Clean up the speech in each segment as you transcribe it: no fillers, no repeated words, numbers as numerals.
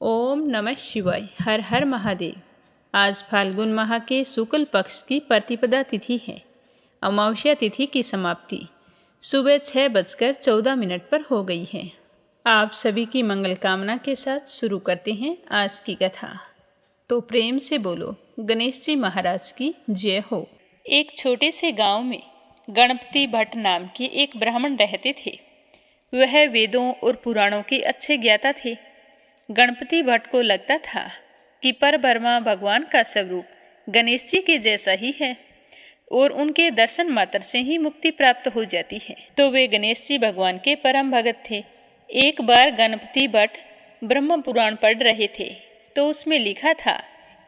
ओम नमः शिवाय। हर हर महादेव। आज फाल्गुन माह के शुक्ल पक्ष की प्रतिपदा तिथि है। अमावस्या तिथि की समाप्ति सुबह 6:14 पर हो गई है। आप सभी की मंगल कामना के साथ शुरू करते हैं आज की कथा। तो प्रेम से बोलो गणेश जी महाराज की जय हो। एक छोटे से गांव में गणपति भट्ट नाम के एक ब्राह्मण रहते थे। वह वेदों और पुराणों के अच्छे ज्ञाता थे। गणपति भट्ट को लगता था कि परब्रह्मा भगवान का स्वरूप गणेश जी के जैसा ही है और उनके दर्शन मात्र से ही मुक्ति प्राप्त हो जाती है। तो वे गणेश जी भगवान के परम भगत थे। एक बार गणपति भट्ट ब्रह्म पुराण पढ़ रहे थे तो उसमें लिखा था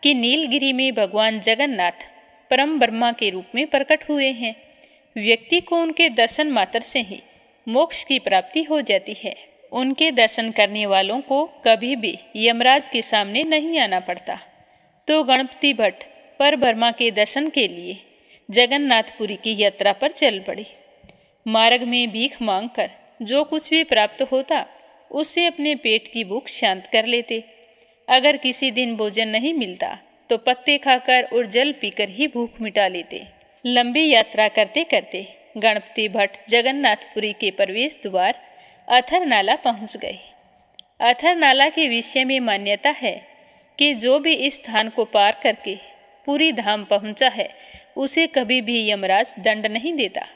कि नीलगिरी में भगवान जगन्नाथ परम ब्रह्मा के रूप में प्रकट हुए हैं। व्यक्ति को उनके दर्शन मात्र से ही मोक्ष की प्राप्ति हो जाती है। उनके दर्शन करने वालों को कभी भी यमराज के सामने नहीं आना पड़ता। तो गणपति भट्ट परब्रह्मा के दर्शन के लिए जगन्नाथपुरी की यात्रा पर चल पड़े। मार्ग में भीख मांगकर जो कुछ भी प्राप्त होता उससे अपने पेट की भूख शांत कर लेते। अगर किसी दिन भोजन नहीं मिलता तो पत्ते खाकर और जल पीकर ही भूख मिटा लेते। लंबी यात्रा करते करते गणपति भट्ट जगन्नाथपुरी के प्रवेश द्वार अथर नाला पहुंच गए। अथर नाला के विषय में मान्यता है कि जो भी इस स्थान को पार करके पूरी धाम पहुंचा है उसे कभी भी यमराज दंड नहीं देता।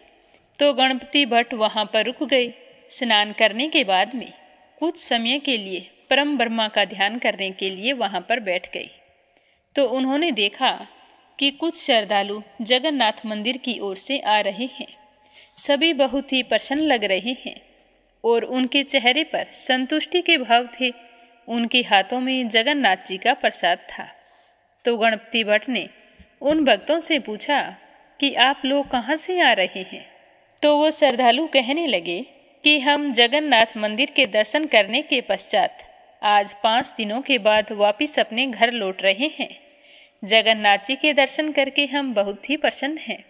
तो गणपति भट्ट वहां पर रुक गए। स्नान करने के बाद में कुछ समय के लिए परम ब्रह्मा का ध्यान करने के लिए वहां पर बैठ गए। तो उन्होंने देखा कि कुछ श्रद्धालु जगन्नाथ मंदिर की ओर से आ रहे हैं। सभी बहुत ही प्रसन्न लग रहे हैं और उनके चेहरे पर संतुष्टि के भाव थे। उनके हाथों में जगन्नाथ जी का प्रसाद था। तो गणपति भट्ट ने उन भक्तों से पूछा कि आप लोग कहाँ से आ रहे हैं। तो वो श्रद्धालु कहने लगे कि हम जगन्नाथ मंदिर के दर्शन करने के पश्चात आज 5 दिनों के बाद वापिस अपने घर लौट रहे हैं। जगन्नाथ जी के दर्शन करके हम बहुत ही प्रसन्न हैं।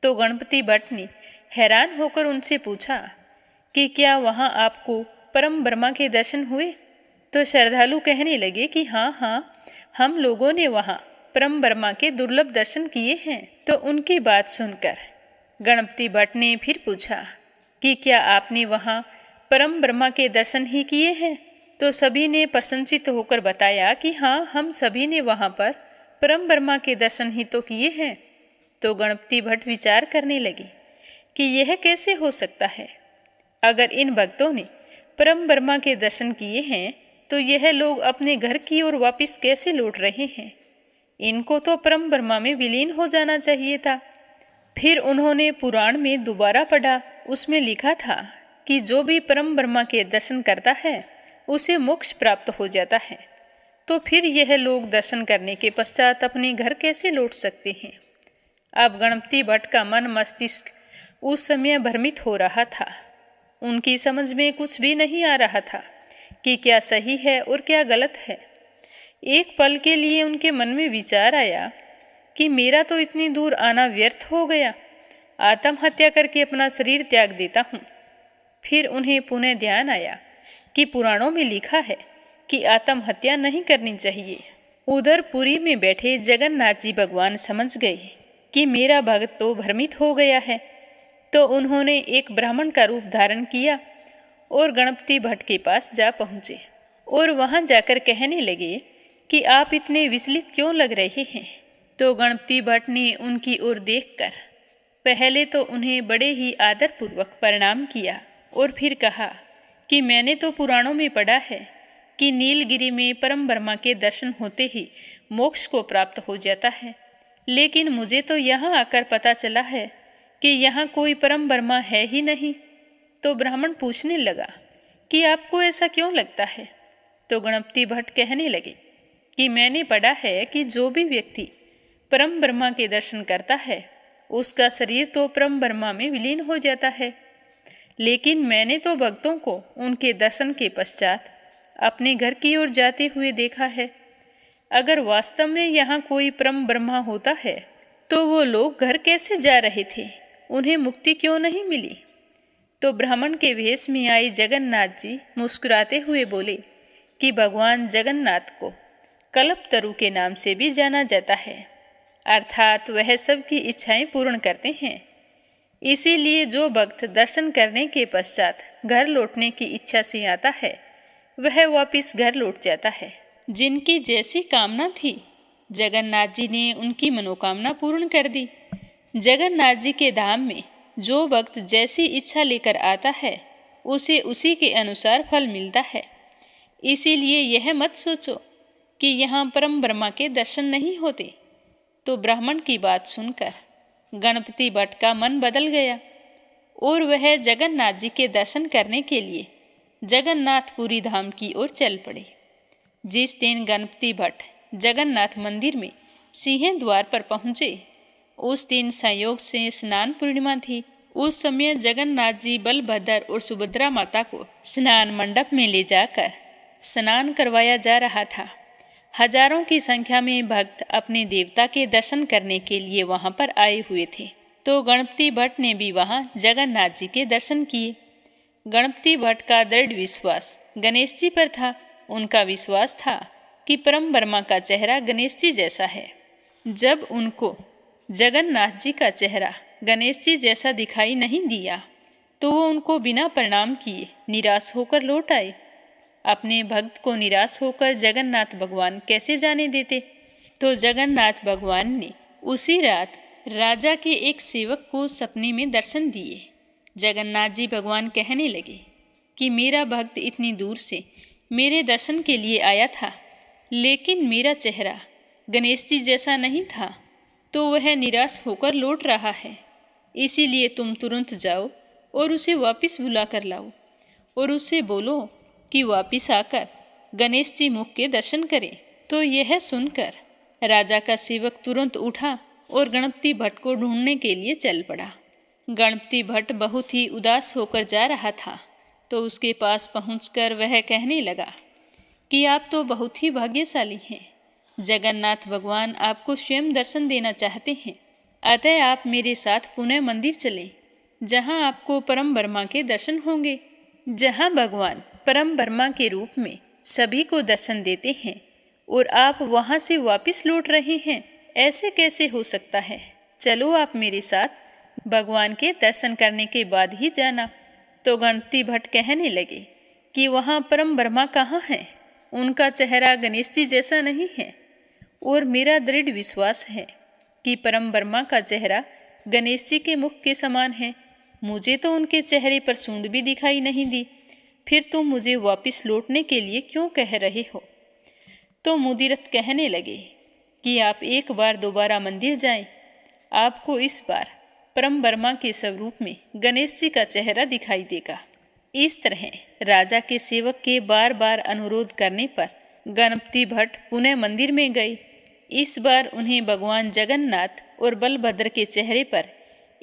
तो गणपति भट्ट ने हैरान होकर उनसे पूछा कि क्या वहाँ आपको परम ब्रह्मा के दर्शन हुए। तो श्रद्धालु कहने लगे कि हाँ, हम लोगों ने वहाँ परम ब्रह्मा के दुर्लभ दर्शन किए हैं। तो उनकी बात सुनकर गणपति भट्ट ने फिर पूछा कि क्या आपने वहाँ परम ब्रह्मा के दर्शन ही किए हैं। तो सभी ने प्रसन्नचित्त होकर बताया कि हाँ, हम सभी ने वहाँ पर परम ब्रह्मा के दर्शन ही तो किए हैं। तो गणपति भट्ट विचार करने लगे कि यह कैसे हो सकता है। अगर इन भक्तों ने परम ब्रह्मा के दर्शन किए हैं तो यह लोग अपने घर की ओर वापस कैसे लौट रहे हैं। इनको तो परम ब्रह्मा में विलीन हो जाना चाहिए था। फिर उन्होंने पुराण में दोबारा पढ़ा। उसमें लिखा था कि जो भी परम ब्रह्मा के दर्शन करता है उसे मोक्ष प्राप्त हो जाता है। तो फिर यह लोग दर्शन करने के पश्चात अपने घर कैसे लौट सकते हैं। अब गणपति भट्ट का मन मस्तिष्क उस समय भ्रमित हो रहा था। उनकी समझ में कुछ भी नहीं आ रहा था कि क्या सही है और क्या गलत है। एक पल के लिए उनके मन में विचार आया कि मेरा तो इतनी दूर आना व्यर्थ हो गया, आत्महत्या करके अपना शरीर त्याग देता हूँ। फिर उन्हें पुनः ध्यान आया कि पुराणों में लिखा है कि आत्महत्या नहीं करनी चाहिए। उधर पुरी में बैठे जगन्नाथ जी भगवान समझ गए कि मेरा भक्त तो भ्रमित हो गया है। तो उन्होंने एक ब्राह्मण का रूप धारण किया और गणपति भट्ट के पास जा पहुँचे और वहाँ जाकर कहने लगे कि आप इतने विचलित क्यों लग रहे हैं। तो गणपति भट्ट ने उनकी ओर देखकर पहले तो उन्हें बड़े ही आदरपूर्वक प्रणाम किया और फिर कहा कि मैंने तो पुराणों में पढ़ा है कि नीलगिरी में परम ब्रह्मा के दर्शन होते ही मोक्ष को प्राप्त हो जाता है, लेकिन मुझे तो यहाँ आकर पता चला है कि यहाँ कोई परम ब्रह्मा है ही नहीं। तो ब्राह्मण पूछने लगा कि आपको ऐसा क्यों लगता है। तो गणपति भट्ट कहने लगे कि मैंने पढ़ा है कि जो भी व्यक्ति परम ब्रह्मा के दर्शन करता है उसका शरीर तो परम ब्रह्मा में विलीन हो जाता है, लेकिन मैंने तो भक्तों को उनके दर्शन के पश्चात अपने घर की ओर जाते हुए देखा है। अगर वास्तव में यहाँ कोई परम ब्रह्मा होता है तो वो लोग घर कैसे जा रहे थे, उन्हें मुक्ति क्यों नहीं मिली। तो ब्राह्मण के वेश में आए जगन्नाथ जी मुस्कुराते हुए बोले कि भगवान जगन्नाथ को कल्पतरु के नाम से भी जाना जाता है, अर्थात वह सबकी इच्छाएं पूर्ण करते हैं। इसीलिए जो भक्त दर्शन करने के पश्चात घर लौटने की इच्छा से आता है वह वापिस घर लौट जाता है। जिनकी जैसी कामना थी जगन्नाथ जी ने उनकी मनोकामना पूर्ण कर दी। जगन्नाथ जी के धाम में जो भक्त जैसी इच्छा लेकर आता है उसे उसी के अनुसार फल मिलता है। इसीलिए यह मत सोचो कि यहाँ परम ब्रह्मा के दर्शन नहीं होते। तो ब्राह्मण की बात सुनकर गणपति भट्ट का मन बदल गया और वह जगन्नाथ जी के दर्शन करने के लिए जगन्नाथपुरी धाम की ओर चल पड़े। जिस दिन गणपति भट्ट जगन्नाथ मंदिर में सिंह द्वार पर पहुँचे उस दिन संयोग से स्नान पूर्णिमा थी। उस समय जगन्नाथ जी बलभद्र और सुभद्रा माता को स्नान मंडप में ले जाकर स्नान करवाया जा रहा था। हजारों की संख्या में भक्त अपने देवता के दर्शन करने के लिए वहां पर आए हुए थे। तो गणपति भट्ट ने भी वहां जगन्नाथ जी के दर्शन किए। गणपति भट्ट का दृढ़ विश्वास गणेश जी पर था। उनका विश्वास था कि परम ब्रह्मा का चेहरा गणेश जी जैसा है। जब उनको जगन्नाथ जी का चेहरा गणेश जी जैसा दिखाई नहीं दिया तो वो उनको बिना प्रणाम किए निराश होकर लौट आए। अपने भक्त को निराश होकर जगन्नाथ भगवान कैसे जाने देते। तो जगन्नाथ भगवान ने उसी रात राजा के एक सेवक को सपने में दर्शन दिए। जगन्नाथ जी भगवान कहने लगे कि मेरा भक्त इतनी दूर से मेरे दर्शन के लिए आया था, लेकिन मेरा चेहरा गणेश जी जैसा नहीं था, तो वह निराश होकर लौट रहा है। इसीलिए तुम तुरंत जाओ और उसे वापस बुला कर लाओ और उससे बोलो कि वापस आकर गणेश जी मुख के दर्शन करे। तो यह सुनकर राजा का सेवक तुरंत उठा और गणपति भट्ट को ढूंढने के लिए चल पड़ा। गणपति भट्ट बहुत ही उदास होकर जा रहा था तो उसके पास पहुंचकर वह कहने लगा कि आप तो बहुत ही भाग्यशाली हैं। जगन्नाथ भगवान आपको स्वयं दर्शन देना चाहते हैं, अतः आप मेरे साथ पुनः मंदिर चलें, जहां आपको परम ब्रह्मा के दर्शन होंगे। जहां भगवान परम ब्रह्मा के रूप में सभी को दर्शन देते हैं और आप वहां से वापस लौट रहे हैं, ऐसे कैसे हो सकता है। चलो आप मेरे साथ, भगवान के दर्शन करने के बाद ही जाना। तो गणपति भट्ट कहने लगे कि वहाँ परम ब्रह्मा कहाँ हैं, उनका चेहरा गणेश जी जैसा नहीं है और मेरा दृढ़ विश्वास है कि परम ब्रह्मा का चेहरा गणेश जी के मुख के समान है। मुझे तो उनके चेहरे पर सूंड भी दिखाई नहीं दी, फिर तुम मुझे वापस लौटने के लिए क्यों कह रहे हो। तो मुदिरत कहने लगे कि आप एक बार दोबारा मंदिर जाएं, आपको इस बार परम ब्रह्मा के स्वरूप में गणेश जी का चेहरा दिखाई देगा। इस तरह राजा के सेवक के बार बार अनुरोध करने पर गणपति भट्ट पुनः मंदिर में गए। इस बार उन्हें भगवान जगन्नाथ और बलभद्र के चेहरे पर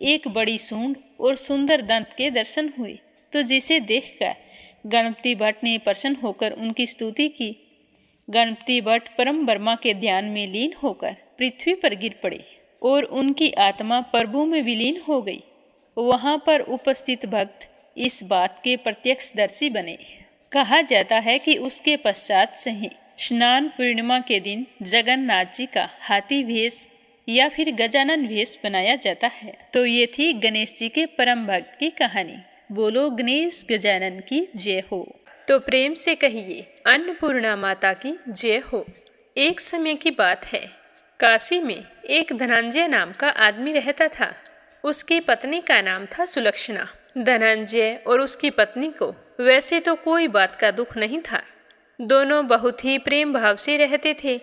एक बड़ी सूंड और सुंदर दंत के दर्शन हुए। तो जिसे देखकर गणपति भट्ट ने प्रसन्न होकर उनकी स्तुति की। गणपति भट्ट परम ब्रह्मा के ध्यान में लीन होकर पृथ्वी पर गिर पड़े और उनकी आत्मा प्रभु में विलीन हो गई। वहां पर उपस्थित भक्त इस बात के प्रत्यक्षदर्शी बने। कहा जाता है कि उसके पश्चात से ही स्नान पूर्णिमा के दिन जगन्नाथ जी का हाथी भेष या फिर गजानन भेष बनाया जाता है। तो ये थी गणेश जी के परम भक्त की कहानी। बोलो गणेश गजानन की जय हो। तो प्रेम से कहिए अन्नपूर्णा माता की जय हो। एक समय की बात है, काशी में एक धनंजय नाम का आदमी रहता था। उसकी पत्नी का नाम था सुलक्षणा। धनंजय और उसकी पत्नी को वैसे तो कोई बात का दुख नहीं था। दोनों बहुत ही प्रेम भाव से रहते थे,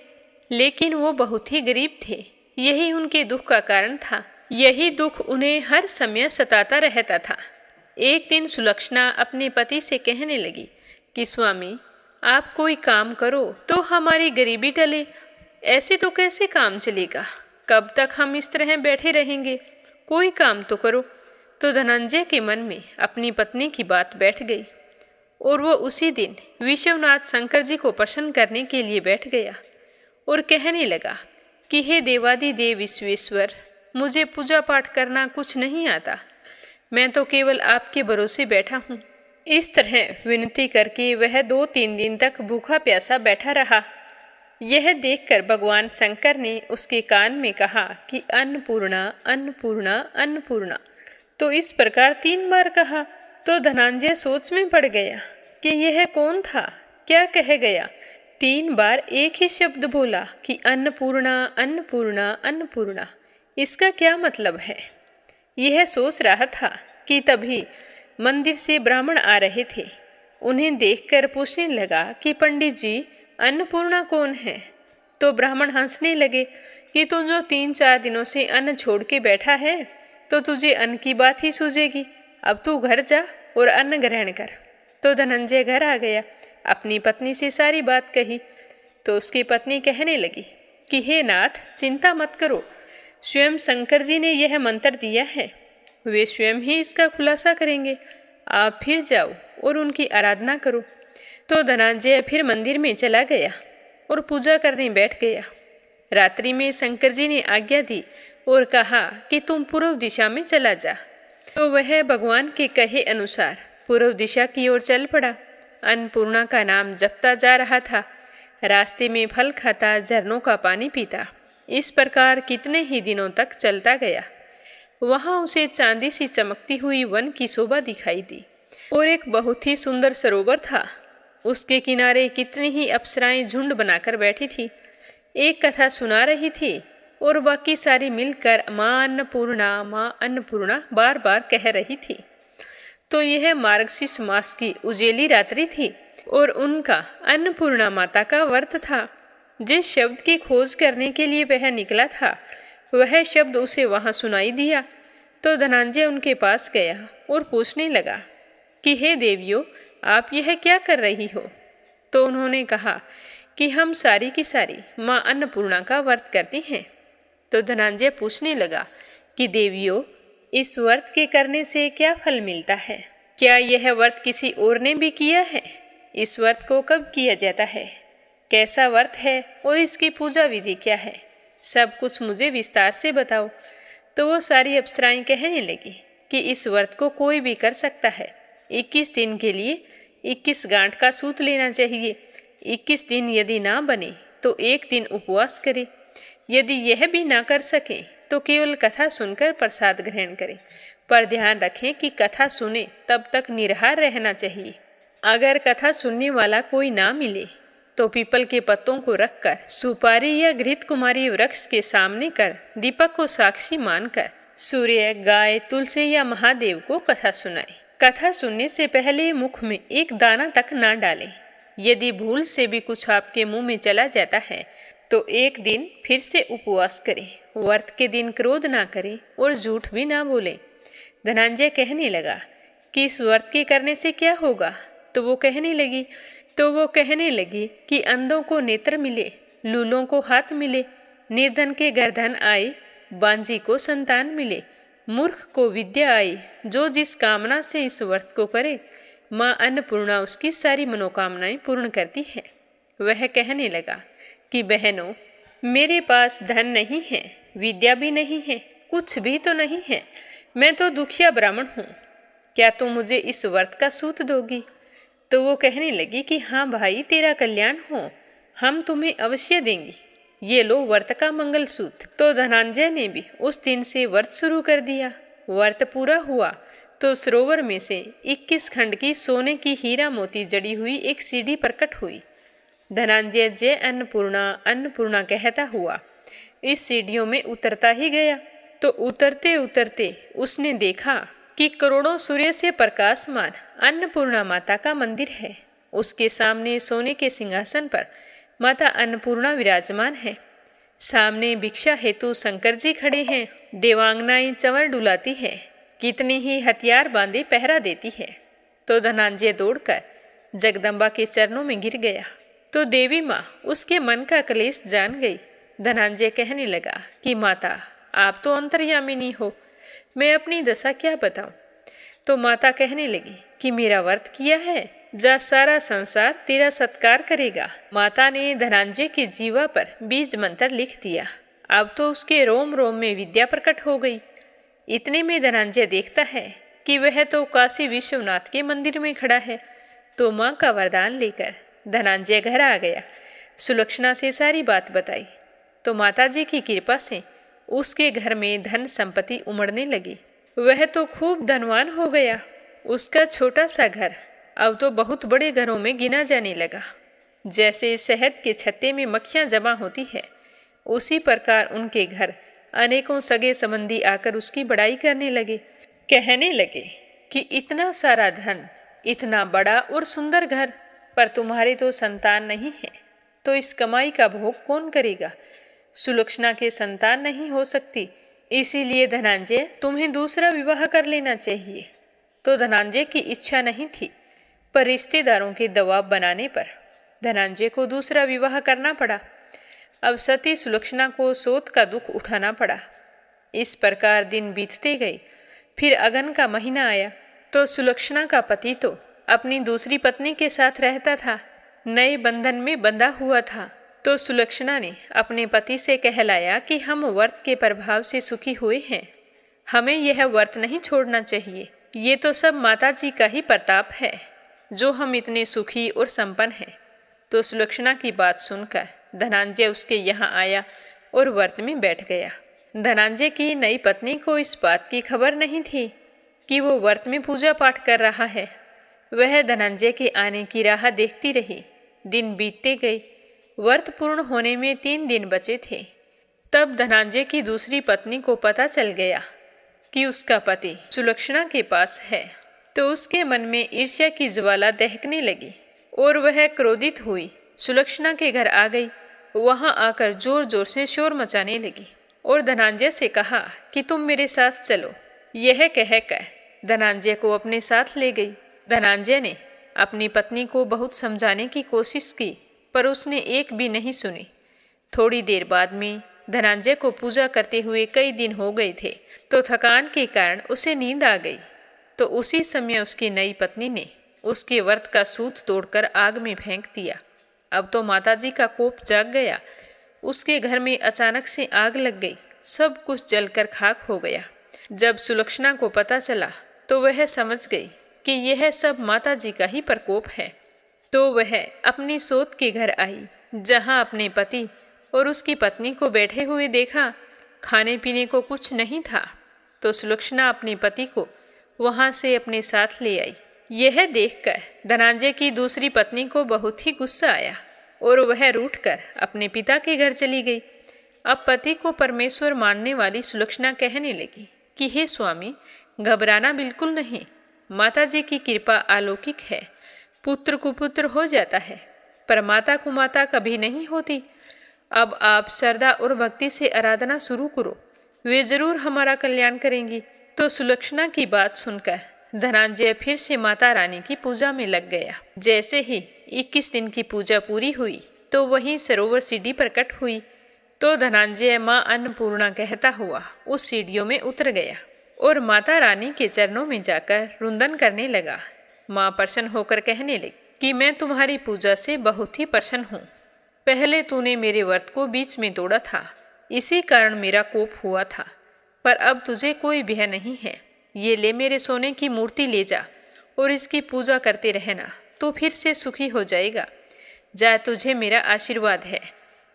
लेकिन वो बहुत ही गरीब थे। यही उनके दुख का कारण था। यही दुख उन्हें हर समय सताता रहता था। एक दिन सुलक्षणा अपने पति से कहने लगी कि स्वामी, आप कोई काम करो तो हमारी गरीबी टले। ऐसे तो कैसे काम चलेगा, कब तक हम इस तरह बैठे रहेंगे, कोई काम तो करो। तो धनंजय के मन में अपनी पत्नी की बात बैठ गई और वो उसी दिन विश्वनाथ शंकर जी को प्रसन्न करने के लिए बैठ गया और कहने लगा कि हे देवादिदेव विश्वेश्वर, मुझे पूजा पाठ करना कुछ नहीं आता। मैं तो केवल आपके भरोसे बैठा हूँ। इस तरह विनती करके वह 2-3 दिन तक भूखा प्यासा बैठा रहा। यह देखकर भगवान शंकर ने उसके कान में कहा कि अन्नपूर्णा अन्नपूर्णा अन्नपूर्णा। तो इस प्रकार 3 बार कहा। तो धनंजय सोच में पड़ गया कि यह कौन था, क्या कह गया। 3 बार एक ही शब्द बोला कि अन्नपूर्णा अन्नपूर्णा अन्नपूर्णा। इसका क्या मतलब है। यह सोच रहा था कि तभी मंदिर से ब्राह्मण आ रहे थे। उन्हें देखकर पूछने लगा कि पंडित जी, अन्नपूर्णा कौन है। तो ब्राह्मण हंसने लगे कि तू जो 3-4 दिनों से अन्न छोड़ के बैठा है, तो तुझे अन्न की बात ही सूझेगी। अब तू घर जा और अन्न ग्रहण कर। तो धनंजय घर आ गया, अपनी पत्नी से सारी बात कही। तो उसकी पत्नी कहने लगी कि हे नाथ, चिंता मत करो, स्वयं शंकर जी ने यह मंत्र दिया है, वे स्वयं ही इसका खुलासा करेंगे। आप फिर जाओ और उनकी आराधना करो। तो धनंजय फिर मंदिर में चला गया और पूजा करने बैठ गया। रात्रि में शंकर जी ने आज्ञा दी और कहा कि तुम पूर्व दिशा में चला जा। तो वह भगवान के कहे अनुसार पूर्व दिशा की ओर चल पड़ा। अन्नपूर्णा का नाम जपता जा रहा था, रास्ते में फल खाता, झरनों का पानी पीता। इस प्रकार कितने ही दिनों तक चलता गया। वहां उसे चांदी सी चमकती हुई वन की शोभा दिखाई दी और एक बहुत ही सुंदर सरोवर था। उसके किनारे कितनी ही अप्सराएं झुंड बनाकर बैठी थी, एक कथा सुना रही थी और बाकी सारी मिलकर माँ अन्नपूर्णा बार बार कह रही थी। तो यह मार्गशीर्ष मास की उजेली रात्रि थी और उनका अन्नपूर्णा माता का व्रत था। जिस शब्द की खोज करने के लिए वह निकला था, वह शब्द उसे वहां सुनाई दिया। तो धनंजय उनके पास गया और पूछने लगा कि हे देवियों, आप यह क्या कर रही हो। तो उन्होंने कहा कि हम सारी की सारी माँ अन्नपूर्णा का व्रत करती हैं। तो धनंजय पूछने लगा कि देवियों, इस व्रत के करने से क्या फल मिलता है। क्या यह व्रत किसी और ने भी किया है। इस व्रत को कब किया जाता है, कैसा व्रत है और इसकी पूजा विधि क्या है, सब कुछ मुझे विस्तार से बताओ। तो वो सारी अप्सराएं कहने लगी कि इस व्रत को कोई भी कर सकता है। 21 दिन के लिए 21 गांठ का सूत लेना चाहिए। 21 दिन यदि ना बने तो 1 दिन उपवास करे। यदि यह भी ना कर सके तो केवल कथा सुनकर प्रसाद ग्रहण करें, पर ध्यान रखें कि कथा सुने तब तक निराहार रहना चाहिए। अगर कथा सुनने वाला कोई ना मिले तो पीपल के पत्तों को रखकर सुपारी या घृत कुमारी वृक्ष के सामने कर दीपक को साक्षी मानकर सूर्य, गाय, तुलसी या महादेव को कथा सुनाए। कथा सुनने से पहले मुख में एक दाना तक ना डालें। यदि भूल से भी कुछ आपके मुंह में चला जाता है तो 1 दिन फिर से उपवास करें। व्रत के दिन क्रोध ना करें और झूठ भी ना बोलें। धनंजय कहने लगा कि इस व्रत के करने से क्या होगा। तो वो कहने लगी कि अंधों को नेत्र मिले, लूलों को हाथ मिले, निर्धन के घर धन आए, बांझी को संतान मिले, मूर्ख को विद्या आए। जो जिस कामना से इस व्रत को करे, माँ अन्नपूर्णा उसकी सारी मनोकामनाएं पूर्ण करती है। वह कहने लगा कि बहनों, मेरे पास धन नहीं है, विद्या भी नहीं है, कुछ भी तो नहीं है। मैं तो दुखिया ब्राह्मण हूँ। क्या तुम मुझे इस व्रत का सूत दोगी। तो वो कहने लगी कि हाँ भाई, तेरा कल्याण हो, हम तुम्हें अवश्य देंगे। ये लो व्रत का मंगल सूत। तो धनंजय ने भी उस दिन से व्रत शुरू कर दिया। व्रत पूरा हुआ तो सरोवर में से 21 खंड की सोने की हीरा मोती जड़ी हुई एक सीढ़ी प्रकट हुई। धनंजय जय अन्नपूर्णा अन्नपूर्णा कहता हुआ इस सीढ़ियों में उतरता ही गया। तो उतरते उतरते उसने देखा कि करोड़ों सूर्य से प्रकाशमान अन्नपूर्णा माता का मंदिर है। उसके सामने सोने के सिंहासन पर माता अन्नपूर्णा विराजमान है। सामने भिक्षा हेतु शंकर जी खड़े हैं। देवांगनाएं चंवर डुलाती है, कितने ही हथियार बांधे पहरा देती है। तो धनंजय दौड़कर जगदम्बा के चरणों में गिर गया। तो देवी माँ उसके मन का क्लेश जान गई। धनंजय कहने लगा कि माता, आप तो अंतर्यामिनी हो, मैं अपनी दशा क्या बताऊं। तो माता कहने लगी कि मेरा व्रत किया है, जा सारा संसार तेरा सत्कार करेगा। माता ने धनंजय के जीवा पर बीज मंत्र लिख दिया। अब तो उसके रोम रोम में विद्या प्रकट हो गई। इतने में धनंजय देखता है कि वह तो काशी विश्वनाथ के मंदिर में खड़ा है। तो माँ का वरदान लेकर धनंजय घर आ गया। सुलक्षणा से सारी बात बताई तो माताजी की कृपा से उसके घर में धन संपत्ति उमड़ने लगी। वह तो खूब धनवान हो गया। उसका छोटा सा घर अब तो बहुत बड़े घरों में गिना जाने लगा। जैसे शहद के छत्ते में मक्खियाँ जमा होती है, उसी प्रकार उनके घर अनेकों सगे संबंधी आकर उसकी बड़ाई करने लगे। कहने लगे कि इतना सारा धन, इतना बड़ा और सुंदर घर, पर तुम्हारी तो संतान नहीं है, तो इस कमाई का भोग कौन करेगा? सुलक्षणा के संतान नहीं हो सकती, इसीलिए धनंजय तुम्हें दूसरा विवाह कर लेना चाहिए। तो धनंजय की इच्छा नहीं थी, पर रिश्तेदारों के दबाव बनाने पर धनंजय को दूसरा विवाह करना पड़ा। अब सती सुलक्षणा को सोत का दुख उठाना पड़ा। इस प्रकार दिन बीतते गए। फिर अगन का महीना आया तो सुलक्षणा का पति तो अपनी दूसरी पत्नी के साथ रहता था, नए बंधन में बंधा हुआ था। तो सुलक्षणा ने अपने पति से कहलाया कि हम व्रत के प्रभाव से सुखी हुए हैं, हमें यह व्रत नहीं छोड़ना चाहिए। ये तो सब माताजी का ही प्रताप है जो हम इतने सुखी और संपन्न हैं। तो सुलक्षणा की बात सुनकर धनंजय उसके यहाँ आया और व्रत में बैठ गया। धनंजय की नई पत्नी को इस बात की खबर नहीं थी कि वो व्रत में पूजा पाठ कर रहा है। वह धनंजय के आने की राह देखती रही। दिन बीतते गए। व्रत पूर्ण होने में 3 दिन बचे थे। तब धनंजय की दूसरी पत्नी को पता चल गया कि उसका पति सुलक्षणा के पास है। तो उसके मन में ईर्ष्या की ज्वाला दहकने लगी और वह क्रोधित हुई सुलक्षणा के घर आ गई। वहां आकर जोर जोर से शोर मचाने लगी और धनंजय से कहा कि तुम मेरे साथ चलो। यह कहकर धनंजय को अपने साथ ले गई। धनंजय ने अपनी पत्नी को बहुत समझाने की कोशिश की, पर उसने एक भी नहीं सुनी। थोड़ी देर बाद में धनंजय को पूजा करते हुए कई दिन हो गए थे, तो थकान के कारण उसे नींद आ गई। तो उसी समय उसकी नई पत्नी ने उसके व्रत का सूत तोड़कर आग में फेंक दिया। अब तो माताजी का कोप जाग गया। उसके घर में अचानक से आग लग गई। सब कुछ जलकर खाक हो गया। जब सुलक्षणा को पता चला तो वह समझ गई कि यह सब माताजी का ही प्रकोप है। तो वह अपनी सोत के घर आई, जहां अपने पति और उसकी पत्नी को बैठे हुए देखा। खाने पीने को कुछ नहीं था। तो सुलक्षणा अपने पति को वहां से अपने साथ ले आई। यह देखकर धनंजय की दूसरी पत्नी को बहुत ही गुस्सा आया और वह रूठकर अपने पिता के घर चली गई। अब पति को परमेश्वर मानने वाली सुलक्षणा कहने लगी कि हे स्वामी, घबराना बिल्कुल नहीं। माताजी की कृपा अलौकिक है। पुत्र कुपुत्र हो जाता है, पर माता कुमाता कभी नहीं होती। अब आप श्रद्धा और भक्ति से आराधना शुरू करो, वे जरूर हमारा कल्याण करेंगी। तो सुलक्षणा की बात सुनकर धनंजय फिर से माता रानी की पूजा में लग गया। जैसे ही 21 दिन की पूजा पूरी हुई तो वहीं सरोवर सीढ़ी प्रकट हुई। तो धनंजय माँ अन्नपूर्णा कहता हुआ उस सीढ़ियों में उतर गया और माता रानी के चरणों में जाकर रुंदन करने लगा। माँ प्रसन्न होकर कहने लगी कि मैं तुम्हारी पूजा से बहुत ही प्रसन्न हूँ। पहले तूने मेरे व्रत को बीच में तोड़ा था, इसी कारण मेरा कोप हुआ था, पर अब तुझे कोई भय नहीं है। ये ले, मेरे सोने की मूर्ति ले जा और इसकी पूजा करते रहना, तो फिर से सुखी हो जाएगा। जा, तुझे मेरा आशीर्वाद है।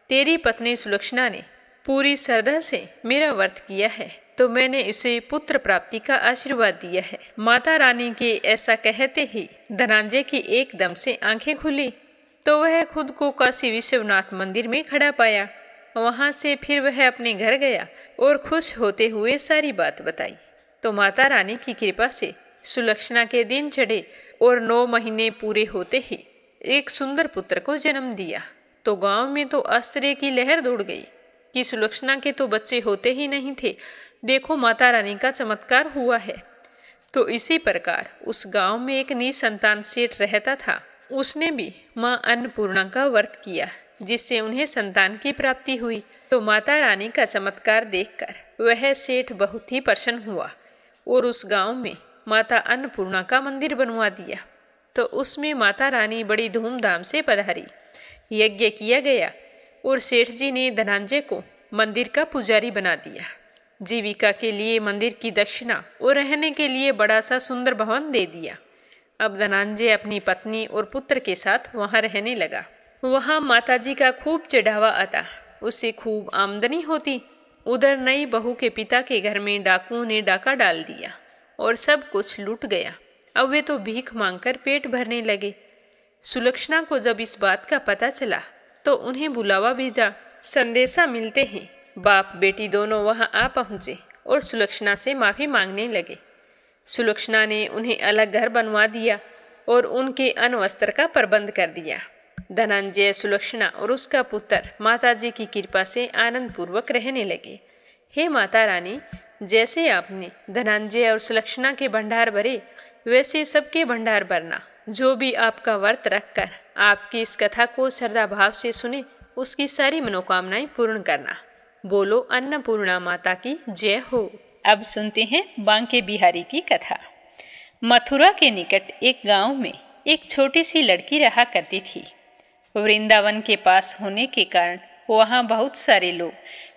तेरी पत्नी सुलक्षणा ने पूरी श्रद्धा से मेरा व्रत किया है, तो मैंने उसे पुत्र प्राप्ति का आशीर्वाद दिया है। माता रानी के ऐसा कहते ही धनंजय की एकदम से आंखें खुली। तो वह खुद को काशी विश्वनाथ मंदिर में खड़ा पाया। वहां से फिर वह अपने घर गया और खुश होते हुए सारी बात बताई। तो माता रानी की कृपा से सुलक्षणा के दिन चढ़े और 9 महीने पूरे होते ही एक सुंदर पुत्र को जन्म दिया। तो गांव में तो आश्चर्य की लहर दौड़ गई कि सुलक्षणा के तो बच्चे होते ही नहीं थे, देखो माता रानी का चमत्कार हुआ है। तो इसी प्रकार उस गांव में एक निसंतान सेठ रहता था। उसने भी माँ अन्नपूर्णा का व्रत किया, जिससे उन्हें संतान की प्राप्ति हुई। तो माता रानी का चमत्कार देखकर वह सेठ बहुत ही प्रसन्न हुआ और उस गांव में माता अन्नपूर्णा का मंदिर बनवा दिया। तो उसमें माता रानी बड़ी धूमधाम से पधारी। यज्ञ किया गया और सेठ जी ने धनंजय को मंदिर का पुजारी बना दिया। जीविका के लिए मंदिर की दक्षिणा और रहने के लिए बड़ा सा सुंदर भवन दे दिया। अब धनंजय अपनी पत्नी और पुत्र के साथ वहां रहने लगा। वहां माताजी का खूब चढ़ावा आता, उससे खूब आमदनी होती। उधर नई बहू के पिता के घर में डाकुओं ने डाका डाल दिया और सब कुछ लूट गया। अब वे तो भीख मांगकर पेट भरने लगे। सुलक्षणा को जब इस बात का पता चला तो उन्हें बुलावा भेजा। संदेशा मिलते ही बाप बेटी दोनों वहां आ पहुंचे और सुलक्षणा से माफी मांगने लगे। सुलक्षणा ने उन्हें अलग घर बनवा दिया और उनके अन्न वस्त्र का प्रबंध कर दिया। धनंजय, सुलक्षणा और उसका पुत्र माताजी की कृपा से आनंद पूर्वक रहने लगे। हे माता रानी, जैसे आपने धनंजय और सुलक्षणा के भंडार भरे, वैसे सबके भंडार भरना। जो भी आपका व्रत रखकर आपकी इस कथा को श्रद्धा भाव से सुने, उसकी सारी मनोकामनाएं पूर्ण करना। बोलो अन्नपूर्णा माता की जय हो। अब सुनते हैं बांके बिहारी की कथा। मथुरा के निकट एक गांव में एक छोटी सी लड़की रहा करती थी। वृंदावन के पास होने के कारण वहां बहुत सारे लोग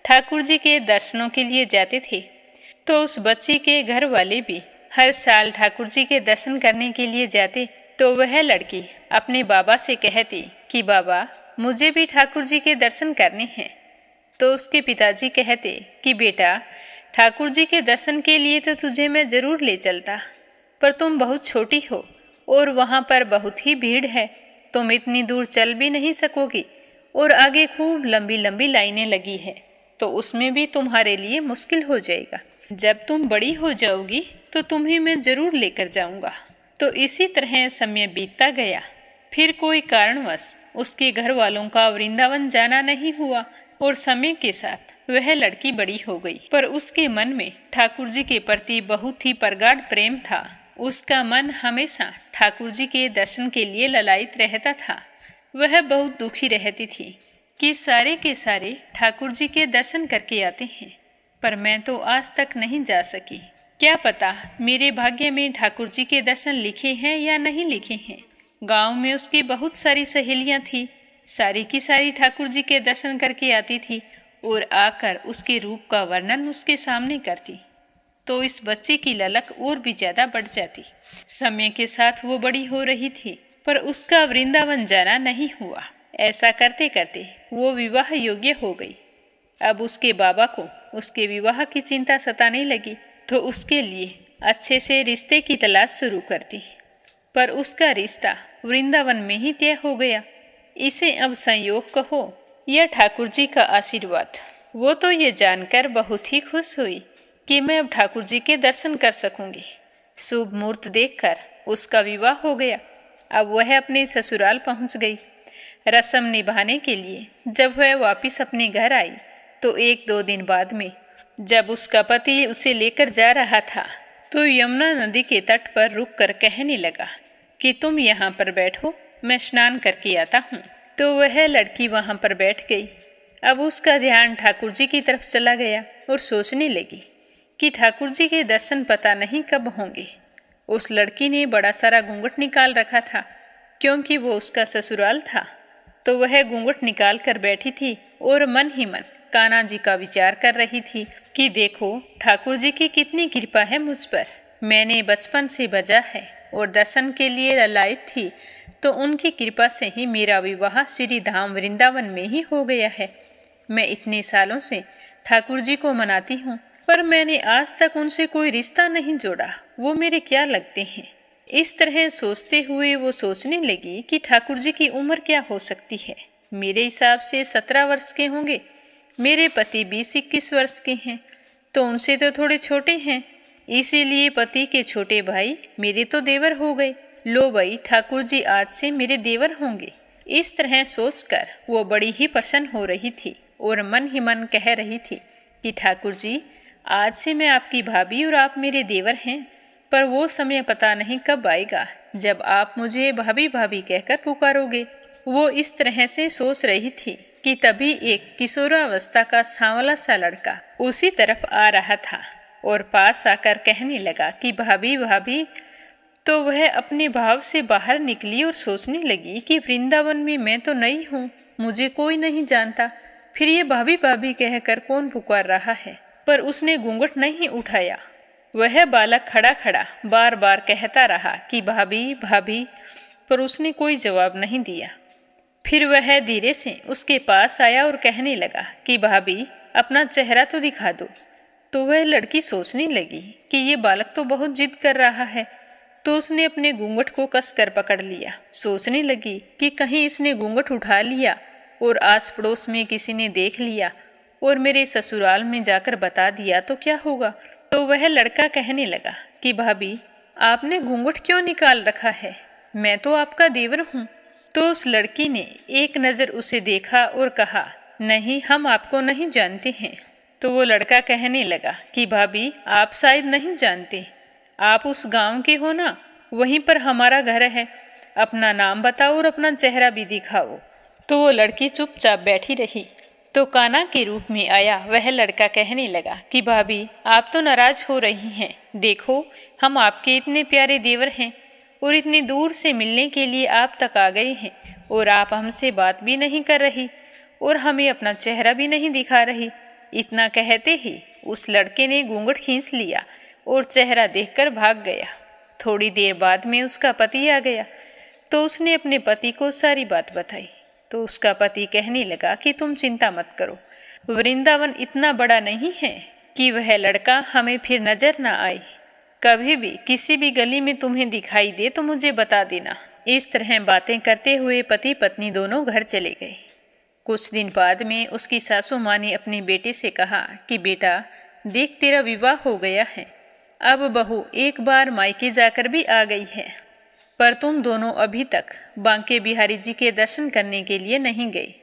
ठाकुर जी के दर्शनों के लिए जाते थे। तो उस बच्ची के घर वाले भी हर साल ठाकुर जी के दर्शन करने के लिए जाते। तो वह लड़की अपने बाबा से कहती कि बाबा, मुझे भी ठाकुर जी के दर्शन करने हैं। तो उसके पिताजी कहते कि बेटा, ठाकुर जी के दर्शन के लिए तो तुझे मैं जरूर ले चलता, पर तुम बहुत छोटी हो और वहाँ पर बहुत ही भीड़ है। तुम इतनी दूर चल भी नहीं सकोगी और आगे खूब लंबी लंबी लाइनें लगी है, तो उसमें भी तुम्हारे लिए मुश्किल हो जाएगा। जब तुम बड़ी हो जाओगी तो तुम्हें मैं जरूर लेकर जाऊंगा। तो इसी तरह समय बीतता गया। फिर कोई कारणवश उसके घर वालों का वृंदावन जाना नहीं हुआ और समय के साथ वह लड़की बड़ी हो गई। पर उसके मन में ठाकुर जी के प्रति बहुत ही प्रगाढ़ प्रेम था। उसका मन हमेशा ठाकुर जी के दर्शन के लिए ललायित रहता था। वह बहुत दुखी रहती थी कि सारे के सारे ठाकुर जी के दर्शन करके आते हैं, पर मैं तो आज तक नहीं जा सकी। क्या पता मेरे भाग्य में ठाकुर जी के दर्शन लिखे हैं या नहीं लिखे हैं। गांव में उसकी बहुत सारी सहेलियां थी, सारी की सारी ठाकुर जी के दर्शन करके आती थी और आकर उसके रूप का वर्णन उसके सामने करती। तो इस बच्चे की ललक और भी ज्यादा बढ़ जाती। समय के साथ वो बड़ी हो रही थी, पर उसका वृंदावन जाना नहीं हुआ। ऐसा करते करते वो विवाह योग्य हो गई। अब उसके बाबा को उसके विवाह की चिंता सताने लगी, तो उसके लिए अच्छे से रिश्ते की तलाश शुरू कर दी। पर उसका रिश्ता वृंदावन में ही तय हो गया। इसे अब संयोग कहो या ठाकुर जी का आशीर्वाद। वो तो ये जानकर बहुत ही खुश हुई कि मैं अब ठाकुर जी के दर्शन कर सकूंगी। शुभ मुहूर्त देखकर उसका विवाह हो गया। अब वह अपने ससुराल पहुंच गई। रस्म निभाने के लिए जब वह वापस अपने घर आई, तो 1-2 दिन बाद में जब उसका पति उसे लेकर जा रहा था, तो यमुना नदी के तट पर रुककर कहने लगा कि तुम यहाँ पर बैठो, मैं स्नान करके आता हूँ। तो वह लड़की वहाँ पर बैठ गई। अब उसका ध्यान ठाकुर जी की तरफ चला गया और सोचने लगी कि ठाकुर जी के दर्शन पता नहीं कब होंगे। उस लड़की ने बड़ा सारा घूंघट निकाल रखा था, क्योंकि वो उसका ससुराल था। तो वह घूंघट निकाल कर बैठी थी और मन ही मन कान्हा जी का विचार कर रही थी कि देखो ठाकुर जी की कितनी कृपा है मुझ पर। मैंने बचपन से भजा है और दर्शन के लिए ललायित थी, तो उनकी कृपा से ही मेरा विवाह श्री धाम वृंदावन में ही हो गया है। मैं इतने सालों से ठाकुर जी को मनाती हूँ, पर मैंने आज तक उनसे कोई रिश्ता नहीं जोड़ा। वो मेरे क्या लगते हैं। इस तरह सोचते हुए वो सोचने लगी कि ठाकुर जी की उम्र क्या हो सकती है। मेरे हिसाब से 17 वर्ष के होंगे। मेरे पति 20-21 वर्ष के हैं, तो उनसे तो थोड़े छोटे हैं। इसीलिए पति के छोटे भाई मेरे तो देवर हो गए। लो भाई, ठाकुर जी आज से मेरे देवर होंगे। इस तरह सोचकर वो बड़ी ही प्रसन्न हो रही थी और मन ही मन कह रही थी कि ठाकुर जी, आज से मैं आपकी भाभी और आप मेरे देवर हैं। पर वो समय पता नहीं कब आएगा जब आप मुझे भाभी भाभी कहकर पुकारोगे। वो इस तरह से सोच रही थी कि तभी एक किशोरावस्था का सांवला सा लड़का उसी तरफ आ रहा था और पास आकर कहने लगा कि भाभी भाभी। तो वह अपने भाव से बाहर निकली और सोचने लगी कि वृंदावन में मैं तो नई हूँ, मुझे कोई नहीं जानता, फिर ये भाभी भाभी कहकर कौन पुकार रहा है। पर उसने घूंघट नहीं उठाया। वह बालक खड़ा खड़ा बार बार कहता रहा कि भाभी भाभी, पर उसने कोई जवाब नहीं दिया। फिर वह धीरे से उसके पास आया और कहने लगा कि भाभी, अपना चेहरा तो दिखा दो। तो वह लड़की सोचने लगी कि ये बालक तो बहुत जिद कर रहा है, तो उसने अपने घूंघट को कसकर पकड़ लिया। सोचने लगी कि कहीं इसने घूंघट उठा लिया और आस पड़ोस में किसी ने देख लिया और मेरे ससुराल में जाकर बता दिया तो क्या होगा। तो वह लड़का कहने लगा कि भाभी, आपने घूंघट क्यों निकाल रखा है, मैं तो आपका देवर हूँ। तो उस लड़की ने एक नज़र उसे देखा और कहा, नहीं, हम आपको नहीं जानते हैं। तो वो लड़का कहने लगा कि भाभी, आप शायद नहीं जानते, आप उस गांव के हो ना, वहीं पर हमारा घर है। अपना नाम बताओ और अपना चेहरा भी दिखाओ। तो वो लड़की चुपचाप बैठी रही। तो कान्हा के रूप में आया वह लड़का कहने लगा कि भाभी, आप तो नाराज हो रही हैं। देखो, हम आपके इतने प्यारे देवर हैं और इतनी दूर से मिलने के लिए आप तक आ गए हैं और आप हमसे बात भी नहीं कर रही और हमें अपना चेहरा भी नहीं दिखा रही। इतना कहते ही उस लड़के ने घूंघट खींच लिया और चेहरा देखकर भाग गया। थोड़ी देर बाद में उसका पति आ गया तो उसने अपने पति को सारी बात बताई। तो उसका पति कहने लगा कि तुम चिंता मत करो, वृंदावन इतना बड़ा नहीं है कि वह लड़का हमें फिर नजर ना आए। कभी भी किसी भी गली में तुम्हें दिखाई दे तो मुझे बता देना। इस तरह बातें करते हुए पति पत्नी दोनों घर चले गए। कुछ दिन बाद में उसकी सासू माँ ने अपने बेटे से कहा कि बेटा, देख, तेरा विवाह हो गया है। अब बहू एक बार मायके जाकर भी आ गई है, पर तुम दोनों अभी तक बांके बिहारी जी के दर्शन करने के लिए नहीं गए।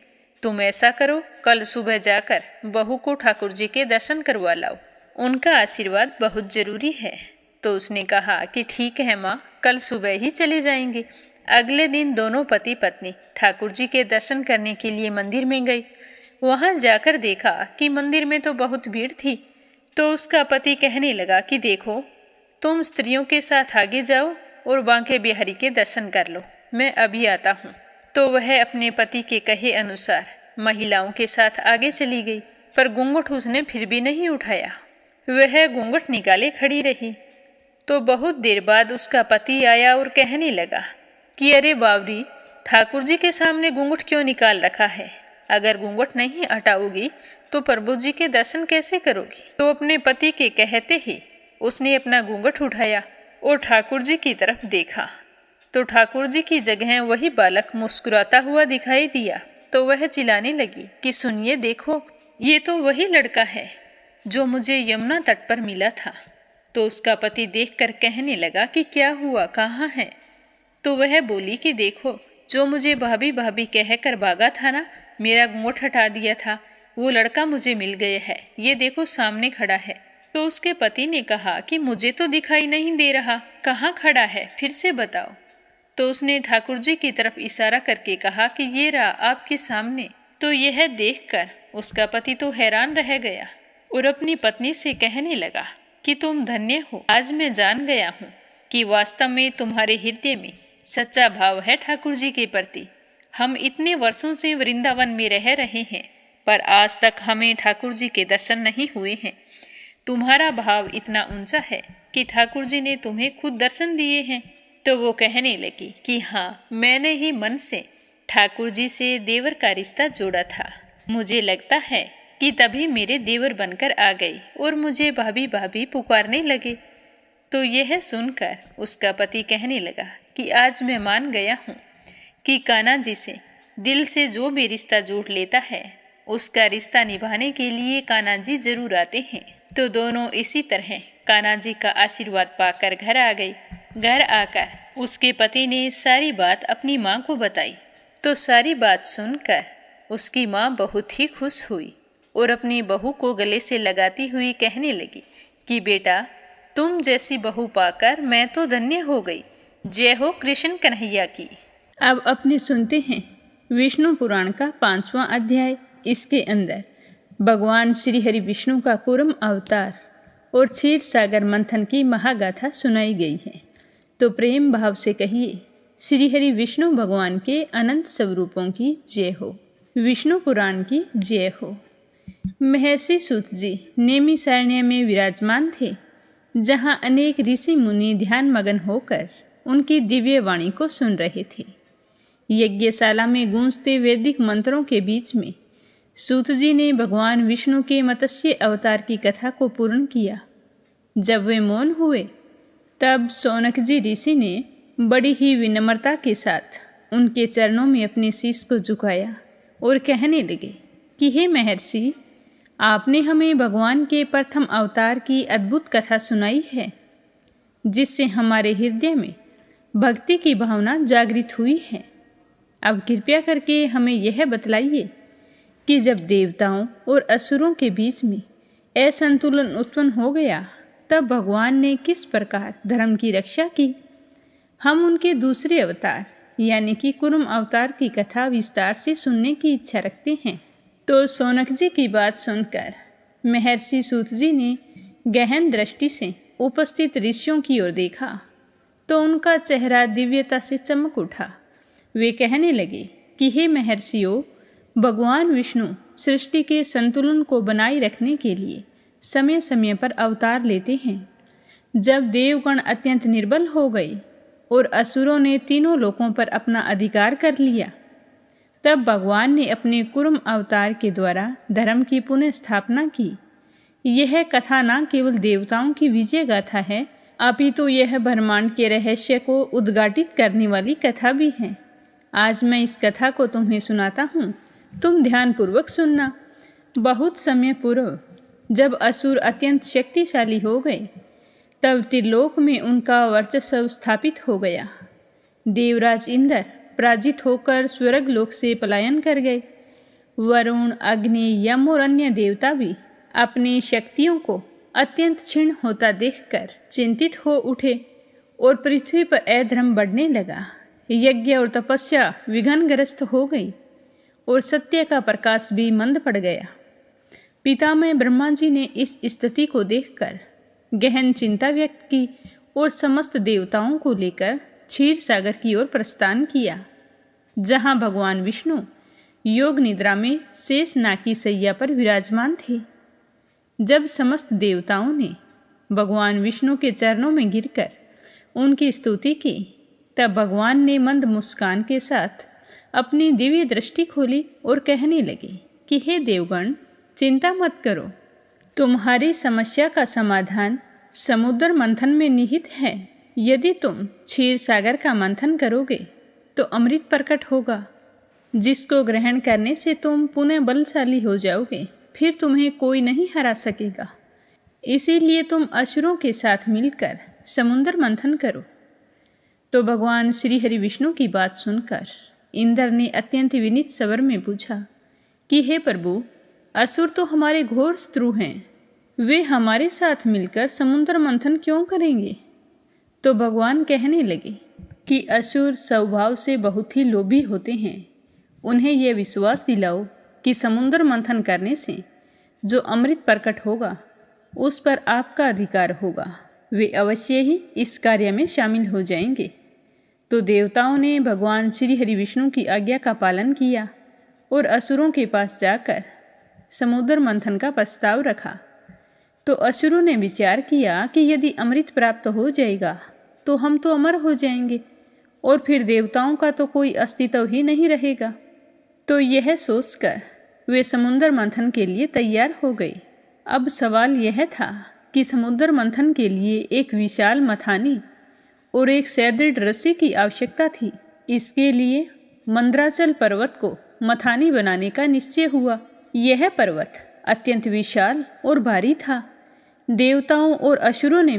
तुम ऐसा करो, कल सुबह जाकर बहू को ठाकुर जी के दर्शन करवा लाओ, उनका आशीर्वाद बहुत जरूरी है। तो उसने कहा कि ठीक है माँ, कल सुबह ही चले जाएंगे। अगले दिन दोनों पति पत्नी ठाकुर जी के दर्शन करने के लिए मंदिर में गए। वहां जाकर देखा कि मंदिर में तो बहुत भीड़ थी। तो उसका पति कहने लगा कि देखो, तुम स्त्रियों के साथ आगे जाओ और बांके बिहारी के दर्शन कर लो, मैं अभी आता हूँ। तो वह अपने पति के कहे अनुसार महिलाओं के साथ आगे चली गई, पर घूंघट उसने फिर भी नहीं उठाया। वह घूंघट निकाले खड़ी रही। तो बहुत देर बाद उसका पति आया और कहने लगा कि अरे बावरी, ठाकुर जी के सामने घूंघट क्यों निकाल रखा है? अगर घूंघट नहीं हटाओगी तो प्रभु जी के दर्शन कैसे करोगी? तो अपने पति के कहते ही उसने अपना घूंघट उठाया और ठाकुर जी की तरफ देखा। तो ठाकुर जी की जगह वही बालक मुस्कुराता हुआ दिखाई दिया। तो वह चिल्लाने लगी कि सुनिए, देखो, ये तो वही लड़का है जो मुझे यमुना तट पर मिला था। तो उसका पति देखकर कहने लगा कि क्या हुआ, कहाँ है? तो वह बोली कि देखो, जो मुझे भाभी भाभी कहकर भागा था ना, मेरा घूंघट हटा दिया था, वो लड़का मुझे मिल गया है। ये देखो, सामने खड़ा है। तो उसके पति ने कहा कि मुझे तो दिखाई नहीं दे रहा, कहाँ खड़ा है, फिर से बताओ। तो उसने ठाकुर जी की तरफ इशारा करके कहा कि ये रहा आपके सामने। तो यह देखकर उसका पति तो हैरान रह गया और अपनी पत्नी से कहने लगा कि तुम धन्य हो, आज मैं जान गया हूँ कि वास्तव में तुम्हारे हृदय में सच्चा भाव है ठाकुर जी के प्रति। हम इतने वर्षों से वृंदावन में रह रहे हैं, पर आज तक हमें ठाकुर जी के दर्शन नहीं हुए हैं। तुम्हारा भाव इतना ऊंचा है कि ठाकुर जी ने तुम्हें खुद दर्शन दिए हैं। तो वो कहने लगी कि हाँ, मैंने ही मन से ठाकुर जी से देवर का रिश्ता जोड़ा था। मुझे लगता है कि तभी मेरे देवर बनकर आ गई और मुझे भाभी भाभी पुकारने लगे। तो यह सुनकर उसका पति कहने लगा कि आज मैं मान गया हूँ कि कान्हा जी से दिल से जो भी रिश्ता जोड़ लेता है, उसका रिश्ता निभाने के लिए कान्हा जी जरूर आते हैं। तो दोनों इसी तरह कान्हा जी का आशीर्वाद पाकर घर आ गई। घर आकर उसके पति ने सारी बात अपनी माँ को बताई। तो सारी बात सुनकर उसकी माँ बहुत ही खुश हुई और अपनी बहू को गले से लगाती हुई कहने लगी कि बेटा, तुम जैसी बहू पाकर मैं तो धन्य हो गई। जय हो कृष्ण कन्हैया की। अब अपने सुनते हैं विष्णु पुराण का 5वां अध्याय। इसके अंदर भगवान श्री हरि विष्णु का कूर्म अवतार और क्षीर सागर मंथन की महागाथा सुनाई गई है। तो प्रेम भाव से कहिए, श्री हरि विष्णु भगवान के अनंत स्वरूपों की जय हो, विष्णु पुराण की जय हो। महर्षि सूत जी नेमिषारण्य में विराजमान थे, जहाँ अनेक ऋषि मुनि ध्यान मगन होकर उनकी दिव्य वाणी को सुन रहे थे। यज्ञशाला में गूंजते वैदिक मंत्रों के बीच में सूत जी ने भगवान विष्णु के मत्स्य अवतार की कथा को पूर्ण किया। जब वे मौन हुए, तब शौनक जी ऋषि ने बड़ी ही विनम्रता के साथ उनके चरणों में अपने शीश को झुकाया और कहने लगे कि हे महर्षि, आपने हमें भगवान के प्रथम अवतार की अद्भुत कथा सुनाई है, जिससे हमारे हृदय में भक्ति की भावना जागृत हुई है। अब कृपया करके हमें यह बतलाइए कि जब देवताओं और असुरों के बीच में असंतुलन उत्पन्न हो गया, तब भगवान ने किस प्रकार धर्म की रक्षा की। हम उनके दूसरे अवतार यानी कि कुर्म अवतार की कथा विस्तार से सुनने की इच्छा रखते हैं। तो शौनक जी की बात सुनकर महर्षि सूत जी ने गहन दृष्टि से उपस्थित ऋषियों की ओर देखा तो उनका चेहरा दिव्यता से चमक उठा। वे कहने लगे कि हे महर्षियों, भगवान विष्णु सृष्टि के संतुलन को बनाए रखने के लिए समय समय पर अवतार लेते हैं। जब देवगण अत्यंत निर्बल हो गए और असुरों ने तीनों लोकों पर अपना अधिकार कर लिया, तब भगवान ने अपने कुर्म अवतार के द्वारा धर्म की पुनः स्थापना की। यह कथा न केवल देवताओं की विजय गाथा है, अपितु यह ब्रह्मांड के रहस्य को उद्घाटित करने वाली कथा भी है। आज मैं इस कथा को तुम्हें सुनाता हूँ, तुम ध्यानपूर्वक सुनना। बहुत समय पूर्व जब असुर अत्यंत शक्तिशाली हो गए, तब त्रिलोक में उनका वर्चस्व स्थापित हो गया। देवराज इंद्र पराजित होकर स्वर्गलोक से पलायन कर गए। वरुण, अग्नि, यम और अन्य देवता भी अपनी शक्तियों को अत्यंत क्षीण होता देखकर चिंतित हो उठे और पृथ्वी पर अधर्म बढ़ने लगा। यज्ञ और तपस्या विघ्नग्रस्त हो गई और सत्य का प्रकाश भी मंद पड़ गया। पितामह ब्रह्मा जी ने इस स्थिति को देखकर गहन चिंता व्यक्त की और समस्त देवताओं को लेकर क्षीर सागर की ओर प्रस्थान किया, जहां भगवान विष्णु योग निद्रा में शेष नाग की सैया पर विराजमान थे। जब समस्त देवताओं ने भगवान विष्णु के चरणों में गिरकर उनकी स्तुति की, तब भगवान ने मंद मुस्कान के साथ अपनी दिव्य दृष्टि खोली और कहने लगे कि हे देवगण, चिंता मत करो। तुम्हारी समस्या का समाधान समुद्र मंथन में निहित है। यदि तुम क्षीर सागर का मंथन करोगे तो अमृत प्रकट होगा, जिसको ग्रहण करने से तुम पुनः बलशाली हो जाओगे। फिर तुम्हें कोई नहीं हरा सकेगा। इसीलिए तुम असुरों के साथ मिलकर समुद्र मंथन करो। तो भगवान श्री हरि विष्णु की बात सुनकर इंद्र ने अत्यंत विनीत स्वर में पूछा कि हे प्रभु, असुर तो हमारे घोर शत्रु हैं, वे हमारे साथ मिलकर समुद्र मंथन क्यों करेंगे। तो भगवान कहने लगे कि असुर स्वभाव से बहुत ही लोभी होते हैं। उन्हें यह विश्वास दिलाओ कि समुद्र मंथन करने से जो अमृत प्रकट होगा, उस पर आपका अधिकार होगा। वे अवश्य ही इस कार्य में शामिल हो जाएंगे। तो देवताओं ने भगवान श्री हरि विष्णु की आज्ञा का पालन किया और असुरों के पास जाकर समुद्र मंथन का प्रस्ताव रखा। तो असुरों ने विचार किया कि यदि अमृत प्राप्त हो जाएगा तो हम तो अमर हो जाएंगे और फिर देवताओं का तो कोई अस्तित्व ही नहीं रहेगा। तो यह सोचकर वे समुद्र मंथन के लिए तैयार हो गए। अब सवाल यह था कि समुद्र मंथन के लिए एक विशाल मथानी और एक सुदृढ़ रस्सी की आवश्यकता थी। इसके लिए मंदराचल पर्वत को मथानी बनाने का निश्चय हुआ। यह पर्वत अत्यंत विशाल और भारी था। देवताओं और असुरों ने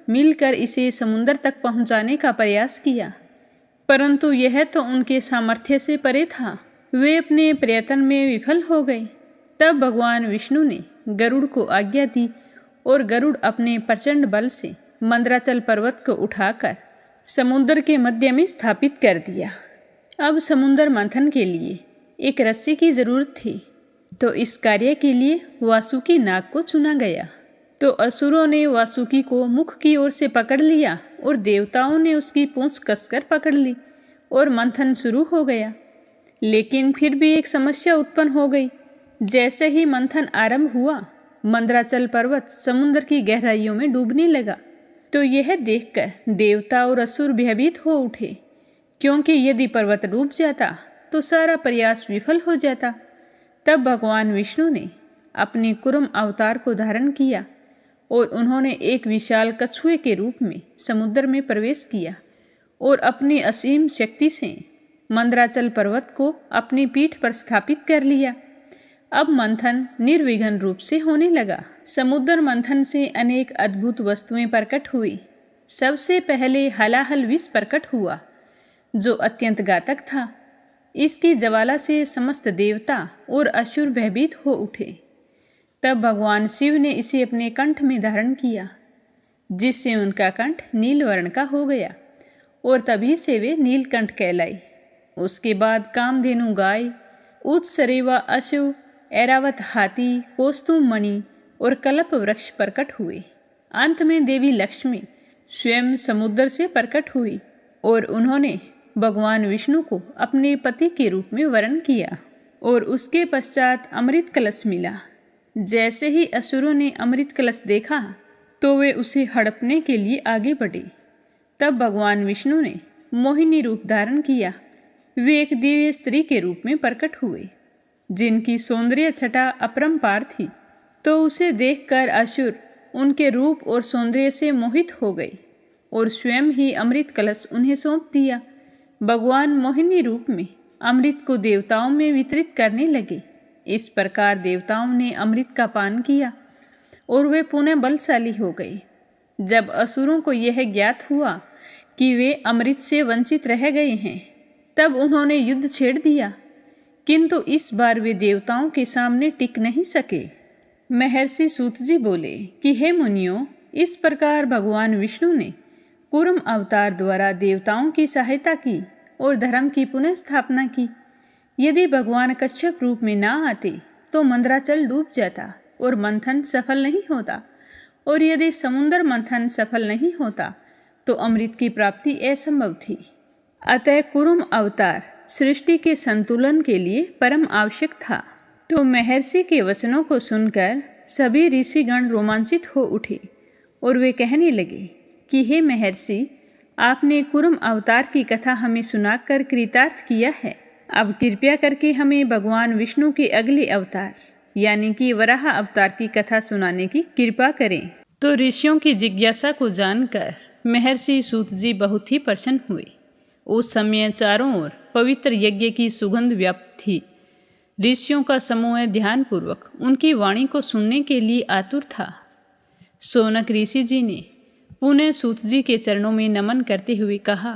मिलकर इसे समुद्र तक पहुंचाने का प्रयास किया, परंतु यह तो उनके सामर्थ्य से परे था। वे अपने प्रयत्न में विफल हो गए। तब भगवान विष्णु ने गरुड़ को आज्ञा दी और गरुड़ अपने प्रचंड बल से मंदराचल पर्वत को उठाकर समुद्र के मध्य में स्थापित कर दिया। अब समुद्र मंथन के लिए एक रस्सी की जरूरत थी, तो इस कार्य के लिए वासुकी नाग को चुना गया। तो असुरों ने वासुकी को मुख की ओर से पकड़ लिया और देवताओं ने उसकी पूंछ कसकर पकड़ ली और मंथन शुरू हो गया। लेकिन फिर भी एक समस्या उत्पन्न हो गई। जैसे ही मंथन आरंभ हुआ, मंदराचल पर्वत समुद्र की गहराइयों में डूबने लगा। तो यह देखकर देवता और असुर भयभीत हो उठे, क्योंकि यदि पर्वत डूब जाता तो सारा प्रयास विफल हो जाता। तब भगवान विष्णु ने अपने कूर्म अवतार को धारण किया और उन्होंने एक विशाल कछुए के रूप में समुद्र में प्रवेश किया और अपनी असीम शक्ति से मंदराचल पर्वत को अपनी पीठ पर स्थापित कर लिया। अब मंथन निर्विघ्न रूप से होने लगा। समुद्र मंथन से अनेक अद्भुत वस्तुएं प्रकट हुई। सबसे पहले हलाहल विष प्रकट हुआ, जो अत्यंत घातक था। इसकी ज्वाला से समस्त देवता और असुर भयभीत हो उठे। तब भगवान शिव ने इसे अपने कंठ में धारण किया, जिससे उनका कंठ नील वर्ण का हो गया और तभी से वे नीलकंठ कहलाए। उसके बाद कामधेनु गाय, उत्सरेवा अश्व, ऐरावत हाथी, कौस्तुभ मणि और कल्प वृक्ष प्रकट हुए। अंत में देवी लक्ष्मी स्वयं समुद्र से प्रकट हुई और उन्होंने भगवान विष्णु को अपने पति के रूप में वर्ण किया। और उसके पश्चात अमृत कलश मिला। जैसे ही असुरों ने अमृत कलश देखा तो वे उसे हड़पने के लिए आगे बढ़े। तब भगवान विष्णु ने मोहिनी रूप धारण किया। वे एक दिव्य स्त्री के रूप में प्रकट हुए, जिनकी सौंदर्य छटा अपरंपार थी। तो उसे देखकर असुर उनके रूप और सौंदर्य से मोहित हो गए और स्वयं ही अमृत कलश उन्हें सौंप दिया। भगवान मोहिनी रूप में अमृत को देवताओं में वितरित करने लगे। इस प्रकार देवताओं ने अमृत का पान किया और वे पुनः बलशाली हो गए। जब असुरों को यह ज्ञात हुआ कि वे अमृत से वंचित रह गए हैं, तब उन्होंने युद्ध छेड़ दिया, किंतु इस बार वे देवताओं के सामने टिक नहीं सके। महर्षि सूत जी बोले कि हे मुनियों, इस प्रकार भगवान विष्णु ने कूर्म अवतार द्वारा देवताओं की सहायता की और धर्म की पुनः स्थापना की। यदि भगवान कच्छप रूप में ना आते तो मंदराचल डूब जाता और मंथन सफल नहीं होता, और यदि समुद्र मंथन सफल नहीं होता तो अमृत की प्राप्ति असंभव थी। अतः कूर्म अवतार सृष्टि के संतुलन के लिए परम आवश्यक था। तो महर्षि के वचनों को सुनकर सभी ऋषिगण रोमांचित हो उठे और वे कहने लगे कि हे महर्षि, आपने कूर्म अवतार की कथा हमें सुनाकर कृतार्थ किया है। अब कृपया करके हमें भगवान विष्णु के अगले अवतार यानी कि वराह अवतार की कथा सुनाने की कृपा करें। तो ऋषियों की जिज्ञासा को जानकर महर्षि सूत जी बहुत ही प्रसन्न हुए। उस समय चारों ओर पवित्र यज्ञ की सुगंध व्याप्त थी। ऋषियों का समूह ध्यानपूर्वक उनकी वाणी को सुनने के लिए आतुर था। शौनक ऋषि जी ने पुनः सूत जी के चरणों में नमन करते हुए कहा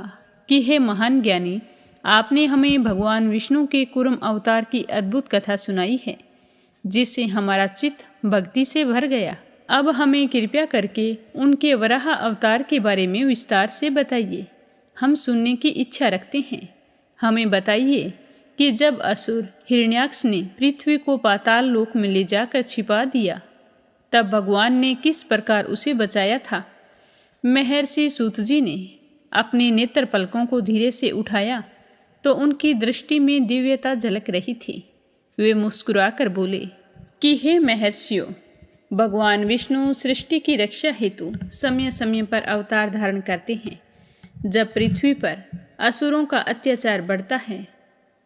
कि हे महान ज्ञानी, आपने हमें भगवान विष्णु के कूर्म अवतार की अद्भुत कथा सुनाई है, जिससे हमारा चित्त भक्ति से भर गया। अब हमें कृपया करके उनके वराह अवतार के बारे में विस्तार से बताइए। हम सुनने की इच्छा रखते हैं। हमें बताइए कि जब असुर हिरण्याक्ष ने पृथ्वी को पाताल लोक में ले जाकर छिपा दिया, तब भगवान ने किस प्रकार उसे बचाया था। महर्षि सूत जी ने अपने नेत्र पलकों को धीरे से उठाया तो उनकी दृष्टि में दिव्यता झलक रही थी। वे मुस्कुराकर बोले कि हे महर्षियों, भगवान विष्णु सृष्टि की रक्षा हेतु समय समय पर अवतार धारण करते हैं। जब पृथ्वी पर असुरों का अत्याचार बढ़ता है,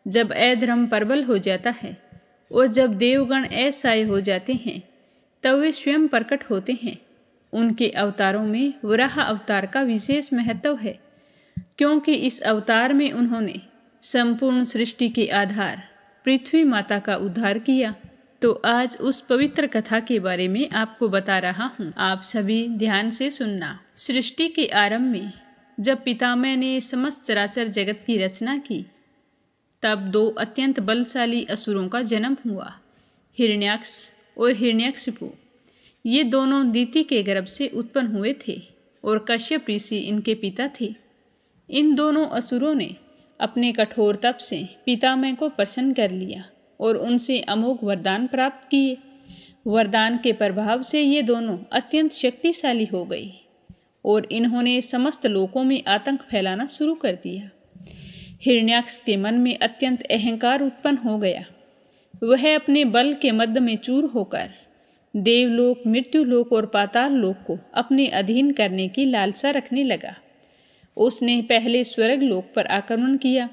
जब अधर्म प्रबल हो जाता है और जब देवगण असहाय हो जाते हैं, तब वे स्वयं प्रकट होते हैं। उनके अवतारों में वराह अवतार का विशेष महत्व है, क्योंकि इस अवतार में उन्होंने संपूर्ण सृष्टि के आधार पृथ्वी माता का उद्धार किया। तो आज उस पवित्र कथा के बारे में आपको बता रहा हूँ। आप सभी ध्यान से सुनना। सृष्टि के आरंभ में जब पितामह ने समस्त चराचर जगत की रचना की, तब दो अत्यंत बलशाली असुरों का जन्म हुआ, हिरण्याक्ष और हिरण्यकशिपु। ये दोनों दिति के गर्भ से उत्पन्न हुए थे और कश्यप ऋषि इनके पिता थे। इन दोनों असुरों ने अपने कठोर तप से पितामह को प्रसन्न कर लिया और उनसे अमोघ वरदान प्राप्त किए। वरदान के प्रभाव से ये दोनों अत्यंत शक्तिशाली हो गए और इन्होंने समस्त लोकों में आतंक फैलाना शुरू कर दिया। हिरण्याक्ष के मन में अत्यंत अहंकार उत्पन्न हो गया। वह अपने बल के मद में चूर होकर देवलोक, मृत्युलोक और पाताल लोक को अपने अधीन करने की लालसा रखने लगा। उसने पहले स्वर्ग लोक पर आक्रमण किया।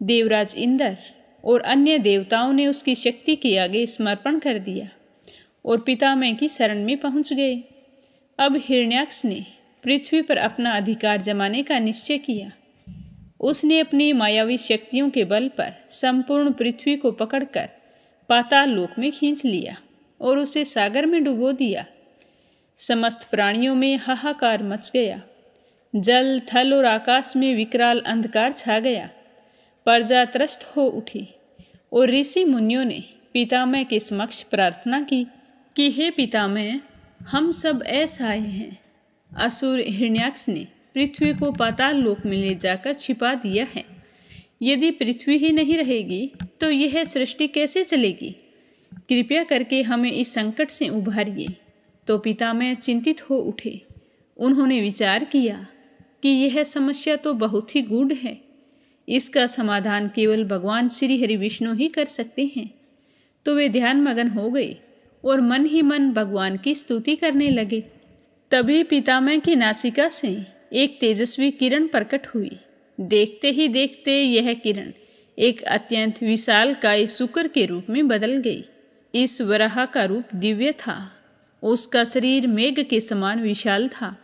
देवराज इंद्र और अन्य देवताओं ने उसकी शक्ति के आगे समर्पण कर दिया और पितामह की शरण में पहुंच गए। अब हिरण्याक्ष ने पृथ्वी पर अपना अधिकार जमाने का निश्चय किया। उसने अपनी मायावी शक्तियों के बल पर संपूर्ण पृथ्वी को पकड़कर पाताल लोक में खींच लिया और उसे सागर में डुबो दिया। समस्त प्राणियों में हाहाकार मच गया। जल, थल और आकाश में विकराल अंधकार छा गया। प्रजा त्रस्त हो उठी और ऋषि मुनियों ने पितामह के समक्ष प्रार्थना की कि हे पितामह, हम सब असहाय हैं। असुर हिरण्याक्ष ने पृथ्वी को पाताल लोक में ले जाकर छिपा दिया है। यदि पृथ्वी ही नहीं रहेगी तो यह सृष्टि कैसे चलेगी? कृपया करके हमें इस संकट से उबारिए। तो पितामह चिंतित हो उठे। उन्होंने विचार किया कि यह समस्या तो बहुत ही गूढ़ है। इसका समाधान केवल भगवान श्री हरि विष्णु ही कर सकते हैं। तो वे ध्यानमग्न हो गए और मन ही मन भगवान की स्तुति करने लगे। तभी पितामह की नासिका से एक तेजस्वी किरण प्रकट हुई। देखते ही देखते यह किरण एक अत्यंत विशालकाय शुक्र के रूप में बदल गई। इस वराह का रूप दिव्य था। उसका शरीर मेघ के समान विशाल था।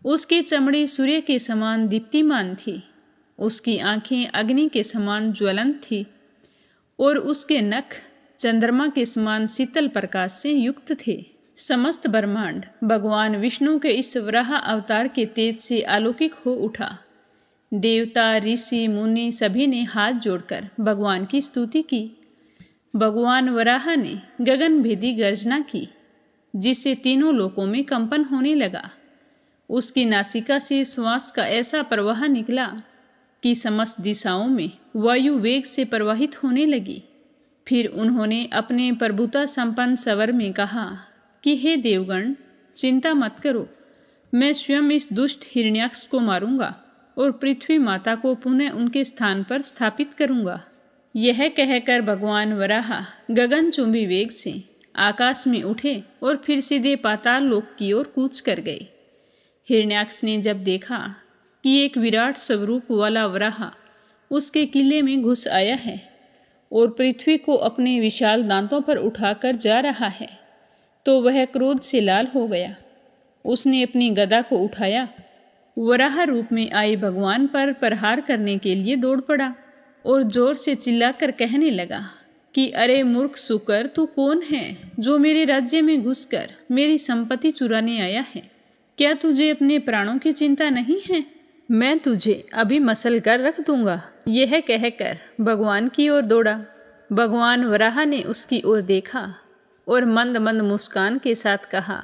उसकी चमड़ी सूर्य के समान दीप्तिमान थी। उसकी आंखें अग्नि के समान ज्वलंत थी और उसके नख चंद्रमा के समान शीतल प्रकाश से युक्त थे। समस्त ब्रह्मांड भगवान विष्णु के इस वराह अवतार के तेज से अलौकिक हो उठा। देवता, ऋषि, मुनि सभी ने हाथ जोड़कर भगवान की स्तुति की। भगवान वराह ने गगनभेदी गर्जना की, जिससे तीनों लोकों में कंपन होने लगा। उसकी नासिका से श्वास का ऐसा प्रवाह निकला कि समस्त दिशाओं में वायु वेग से प्रवाहित होने लगी। फिर उन्होंने अपने प्रभुता संपन्न स्वर में कहा कि हे देवगण, चिंता मत करो। मैं स्वयं इस दुष्ट हिरण्याक्ष को मारूंगा और पृथ्वी माता को पुनः उनके स्थान पर स्थापित करूंगा। यह कहकर भगवान वराह गगनचुंबी वेग से आकाश में उठे और फिर सीधे पाताल लोक की ओर कूच कर गए। हिरण्याक्ष ने जब देखा कि एक विराट स्वरूप वाला वराह उसके किले में घुस आया है और पृथ्वी को अपने विशाल दांतों पर उठाकर जा रहा है, तो वह क्रोध से लाल हो गया। उसने अपनी गदा को उठाया, वराह रूप में आए भगवान पर प्रहार करने के लिए दौड़ पड़ा और जोर से चिल्लाकर कहने लगा कि अरे मूर्ख शुकर, तू कौन है जो मेरे राज्य में घुसकर मेरी संपत्ति चुराने आया है? क्या तुझे अपने प्राणों की चिंता नहीं है? मैं तुझे अभी मसल कर रख दूंगा। यह कहकर भगवान की ओर दौड़ा। भगवान वराह ने उसकी ओर देखा और मंद मंद मुस्कान के साथ कहा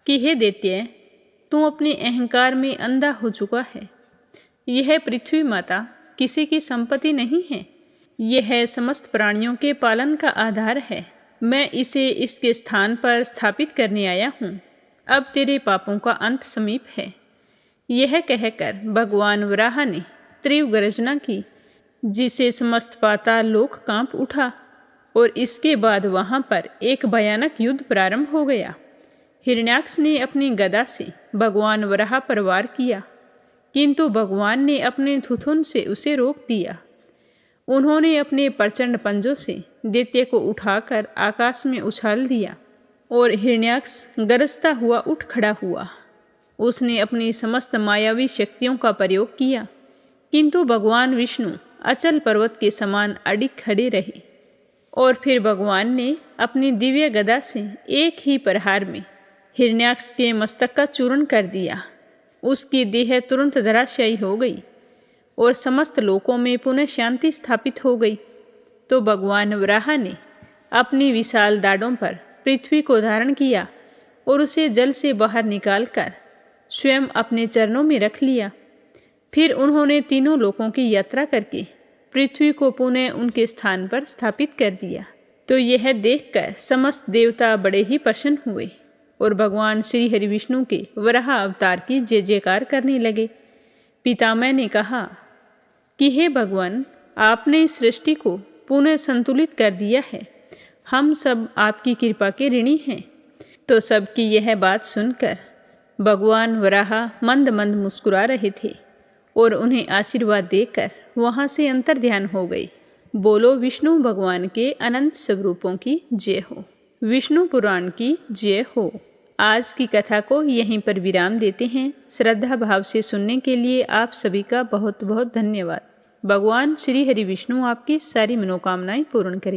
कि हे दैत्य, तू अपने अहंकार में अंधा हो चुका है। यह पृथ्वी माता किसी की संपत्ति नहीं है। यह समस्त प्राणियों के पालन का आधार है। मैं इसे इसके स्थान पर स्थापित करने आया हूँ। अब तेरे पापों का अंत समीप है। यह कहकर भगवान वराह ने तीव्र गर्जना की, जिसे समस्त पाताल लोक कांप उठा और इसके बाद वहां पर एक भयानक युद्ध प्रारंभ हो गया। हिरण्याक्ष ने अपनी गदा से भगवान वराह पर वार किया, किंतु भगवान ने अपने थुथुन से उसे रोक दिया। उन्होंने अपने प्रचंड पंजों से दैत्य को उठाकर आकाश में उछाल दिया और हिरण्याक्ष गरजता हुआ उठ खड़ा हुआ। उसने अपनी समस्त मायावी शक्तियों का प्रयोग किया, किंतु भगवान विष्णु अचल पर्वत के समान अडिग खड़े रहे। और फिर भगवान ने अपनी दिव्य गदा से एक ही प्रहार में हिरण्याक्ष के मस्तक का चूर्ण कर दिया। उसकी देह तुरंत धराशायी हो गई और समस्त लोकों में पुनः शांति स्थापित हो गई। तो भगवान वराह ने अपनी विशाल दाढ़ों पर पृथ्वी को धारण किया और उसे जल से बाहर निकालकर स्वयं अपने चरणों में रख लिया। फिर उन्होंने तीनों लोकों की यात्रा करके पृथ्वी को पुनः उनके स्थान पर स्थापित कर दिया। तो यह देखकर समस्त देवता बड़े ही प्रसन्न हुए और भगवान श्री हरि विष्णु के वराह अवतार की जय जयकार करने लगे। पितामह ने कहा कि हे भगवान, आपने इस सृष्टि को पुनः संतुलित कर दिया है। हम सब आपकी कृपा के ऋणी हैं। तो सबकी यह बात सुनकर भगवान वराह मंद मंद मुस्कुरा रहे थे और उन्हें आशीर्वाद देकर वहाँ से अंतर्ध्यान हो गए। बोलो विष्णु भगवान के अनंत स्वरूपों की जय हो। विष्णु पुराण की जय हो। आज की कथा को यहीं पर विराम देते हैं। श्रद्धा भाव से सुनने के लिए आप सभी का बहुत बहुत धन्यवाद। भगवान श्री हरि विष्णु आपकी सारी मनोकामनाएं पूर्ण करें।